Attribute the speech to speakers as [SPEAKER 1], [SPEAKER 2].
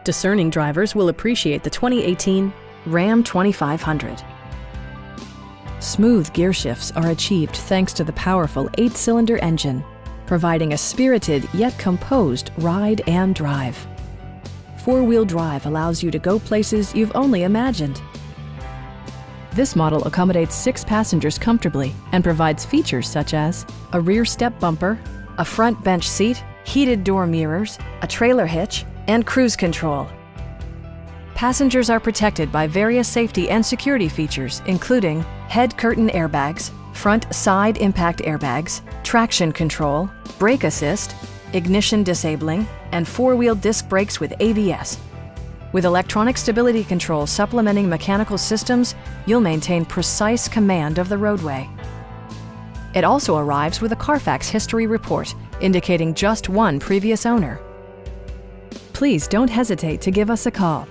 [SPEAKER 1] Discerning drivers will appreciate the 2018 Ram 2500. Smooth gear shifts are achieved thanks to the powerful 8-cylinder engine, providing a spirited yet composed ride and drive. 4-wheel drive allows you to go places you've only imagined. This model accommodates 6 passengers comfortably and provides features such as a rear step bumper, a front bench seat, heated door mirrors, a trailer hitch, and cruise control. Passengers are protected by various safety and security features, including head curtain airbags, front side impact airbags, traction control, brake assist, ignition disabling, and 4-wheel disc brakes with ABS. With electronic stability control supplementing mechanical systems, you'll maintain precise command of the roadway. It also arrives with a Carfax history report, indicating just one previous owner. Please don't hesitate to give us a call.